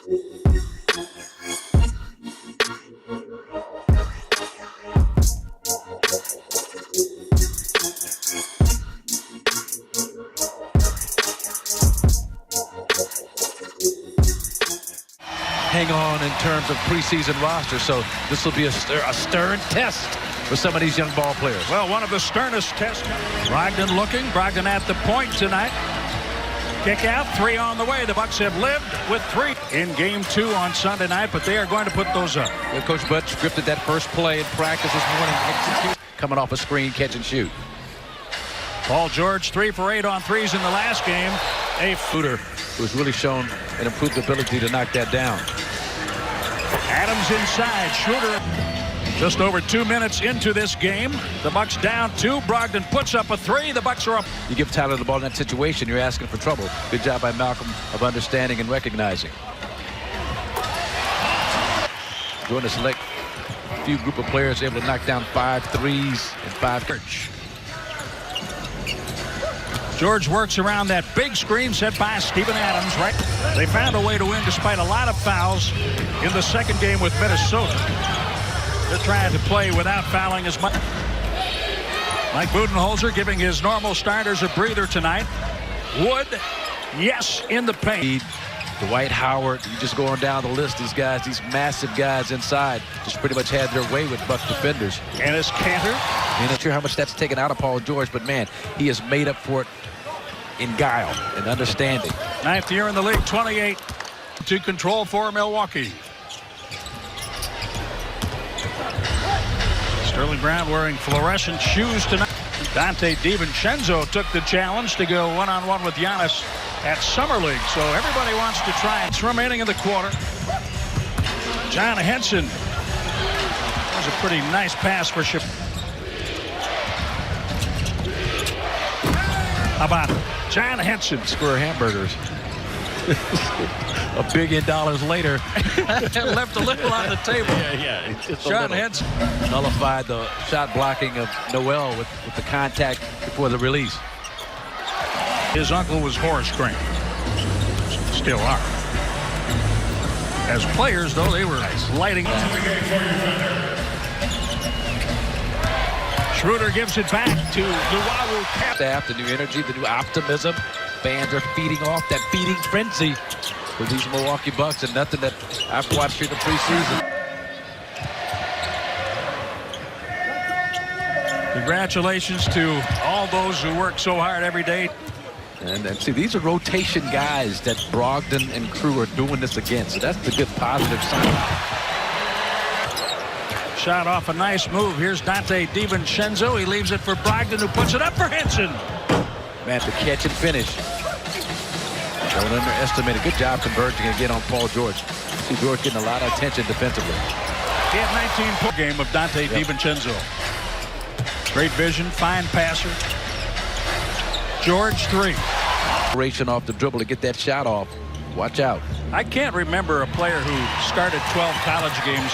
Hang on in terms of preseason roster, so this will be a stern test for some of these young ball players. Well, one of the sternest tests. Brogdon looking. Brogdon at the point tonight. Kick out, 3 on the way. The Bucks have lived with 3 in game 2 on Sunday night, but they are going to put those up. Well, Coach Bud scripted that first play in practice this morning. Execute. Coming off a screen, catch and shoot. Paul George 3 for 8 on threes in the last game. A shooter who's really shown an improved ability to knock that down. Adams inside. Schroeder just over 2 minutes into this game. The Bucks down 2. Brogdon puts up a 3. The Bucks are up. You give Tyler the ball in that situation, you're asking for trouble. Good job by Malcolm of understanding and recognizing. Going to select a few group of players able to knock down 5 threes and 5. George works around that big screen set by Steven Adams. Right, they found a way to win despite a lot of fouls in the second game with Minnesota. They're trying to play without fouling as much. Mike Budenholzer giving his normal starters a breather tonight. Wood, yes, in the paint. Dwight Howard, you just going down the list. These guys, these massive guys inside, just pretty much had their way with Bucks defenders. Enes Kanter. I'm not sure how much that's taken out of Paul George, but man, he has made up for it in guile and understanding. 9th year in the league, 28 to control for Milwaukee. Sterling Brown wearing fluorescent shoes tonight. Dante DiVincenzo took the challenge to go one-on-one with Giannis at Summer League. So everybody wants to try. It's remaining in the quarter. John Henson. That was a pretty nice pass for Ship. How about John Henson? Square hamburgers. $1 billion later. Left a little on the table. Yeah. John Henson nullified the shot blocking of Noel with the contact before the release. His uncle was Horace Grant. Still are. As players, though, they were lighting up. Schroeder gives it back to Luwawu. Staff, the new energy, the new optimism. Fans are feeding off that feeding frenzy with these Milwaukee Bucks, and nothing that I've watched here in the preseason. Congratulations to all those who work so hard every day. And see, these are rotation guys that Brogdon and crew are doing this against. So that's the good positive sign. Shot off a nice move. Here's Dante DiVincenzo. He leaves it for Brogdon, who puts it up for Henson. Man, the catch and finish. Don't underestimate it. Good job converging again on Paul George. See George getting a lot of attention defensively. He had 19-point game of Dante DiVincenzo. Great vision, fine passer. George 3. Operation off the dribble to get that shot off. Watch out. I can't remember a player who started 12 college games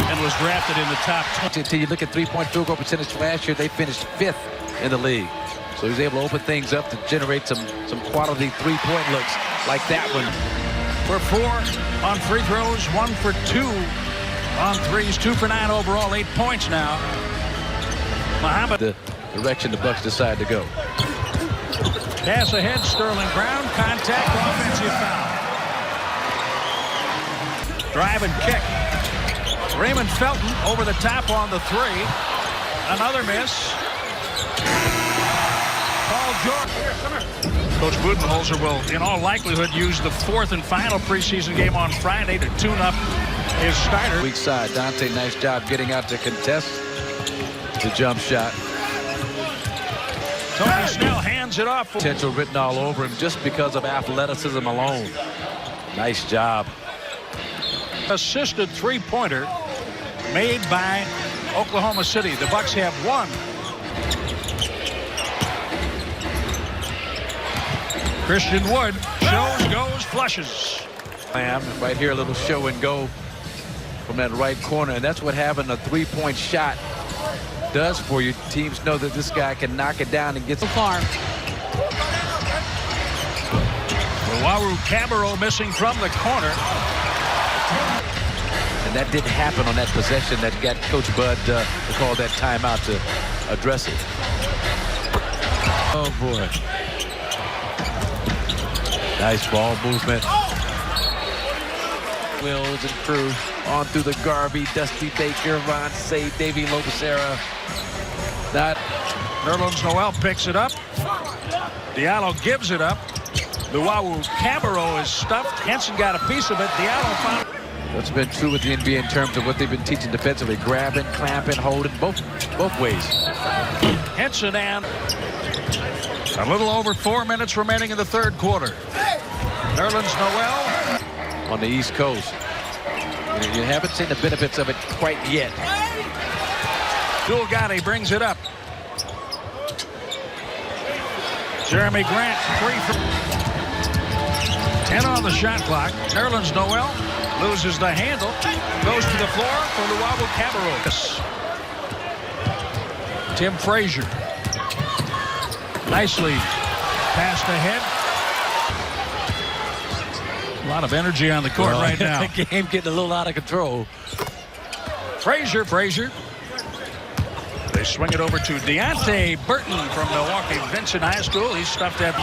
and was drafted in the top 20. Until you look at three-point field goal percentage last year, they finished 5th in the league. So he's able to open things up to generate some quality three-point looks like that one. For 4 on free throws, 1 for 2 on threes, 2 for 9 overall, 8 points now. Muhammad. The direction the Bucks decide to go. Pass ahead, Sterling Brown, contact, offensive foul. Drive and kick. Raymond Felton over the top on the 3. Another miss. Paul George. Coach Budenholzer will, in all likelihood, use the 4th and final preseason game on Friday to tune up his starter. Weak side. Dante, nice job getting out to contest the jump shot. Tony Snell hands it off. Potential written all over him just because of athleticism alone. Nice job. Assisted three-pointer made by Oklahoma City. The Bucks have 1. Christian Wood shows, goes, flushes. Right here, a little show and go from that right corner, and that's what having a three-point shot does for you. Teams know that this guy can knock it down and get so far. Cabarro missing from the corner. And that didn't happen on that possession that got Coach Bud to call that timeout to address it. Oh, boy. Nice ball movement. Wills and crew on through the Garvey, Dusty Baker, Ron Say, Davey Lobicera. Nerlens Noel picks it up. Diallo gives it up. Cabarro is stuffed. Henson got a piece of it. Diallo found. What's been true with the NBA in terms of what they've been teaching defensively, grabbing, clamping, holding, both ways. Henson and a little over 4 minutes remaining in the third quarter. Nerlens Noel on the East Coast. You haven't seen the benefits of it quite yet. Gotti brings it up. Jeremy Grant, 3 for 10 on the shot clock. Nerlens Noel loses the handle, goes to the floor for Cabarro. Tim Frazier nicely passed ahead. A lot of energy on the court right now. The game getting a little out of control. Frazier. They swing it over to Deontay Burton from Milwaukee Vincent High School. He's stuffed at.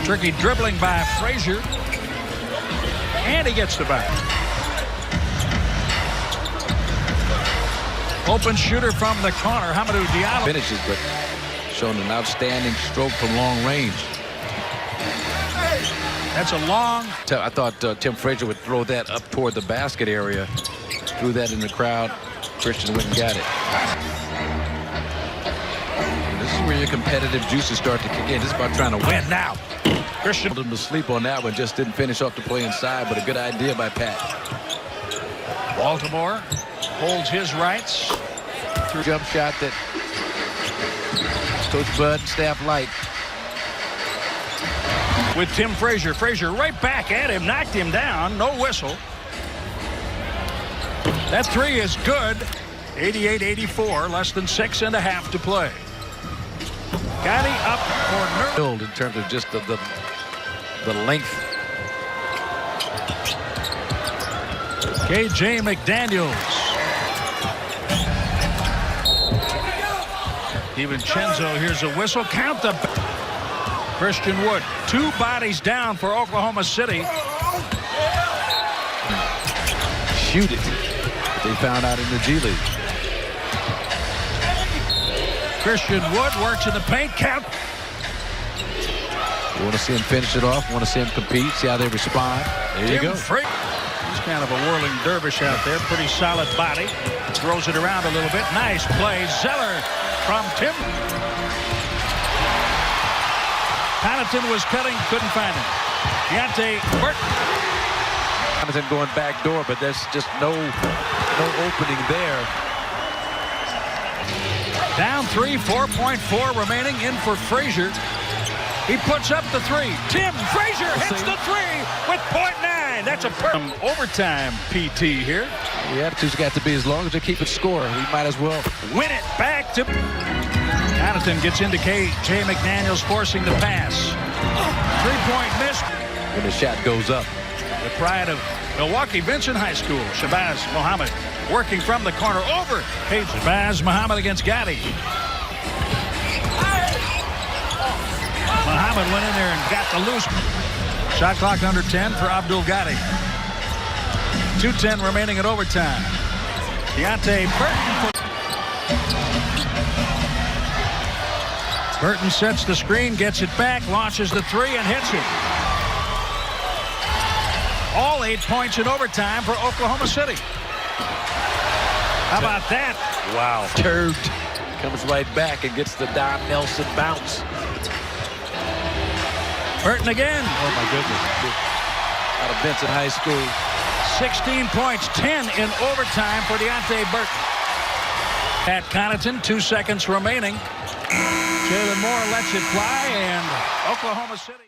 Tricky dribbling by Frazier. And he gets the back. Open shooter from the corner. Hamidou Diallo finishes, but showing an outstanding stroke from long range. That's a long. I thought Tim Frazier would throw that up toward the basket area. Threw that in the crowd. Christian went and got it. And this is where your competitive juices start to kick in. This is about trying to win now. Christian told him to sleep on that one. Just didn't finish off the play inside, but a good idea by Pat. Baltimore holds his rights. Jump shot that Coach Bud and staff like. With Tim Frazier. Frazier right back at him, knocked him down. No whistle. That three is good. 88-84, less than 6.5 to play. Gotti up for Nerlens. In terms of just the length. KJ McDaniels. DiVincenzo, here's a whistle. Count the. Christian Wood, 2 bodies down for Oklahoma City. Shoot it. They found out in the G League. Christian Wood works in the paint. Count. You want to see him finish it off. Want to see him compete. See how they respond. There you go. He's kind of a whirling dervish out there. Pretty solid body. Throws it around a little bit. Nice play. Zeller from Tim. Connaughton was cutting. Couldn't find him. Deontay Burton. Connaughton going back door, but there's just no opening there. Down 3, 4.4 remaining. In for Frazier. He puts up the 3. Tim Frazier hits the 3 with .9. That's a overtime PT here. The attitude's got to be as long as they keep it score. We might as well win it back to. Connaughton gets into J. McDaniels forcing the pass. 3-point miss. When the shot goes up. The pride of Milwaukee Vincent High School. Shabazz Muhammad working from the corner over. Shabazz Muhammad against Gotti. Muhammad went in there and got the loose. Shot clock under 10 for Abdul Gotti. 2:10 remaining at overtime. Deontay Burton. Burton sets the screen, gets it back, launches the 3 and hits it. All 8 points in overtime for Oklahoma City. How about that? Wow. Curved. Comes right back and gets the Don Nelson bounce. Burton again. Oh, my goodness. Out of Vincent High School. 16 points, 10 in overtime for Deontay Burton. Pat Connaughton, 2 seconds remaining. Jalen Moore lets it fly, and Oklahoma City.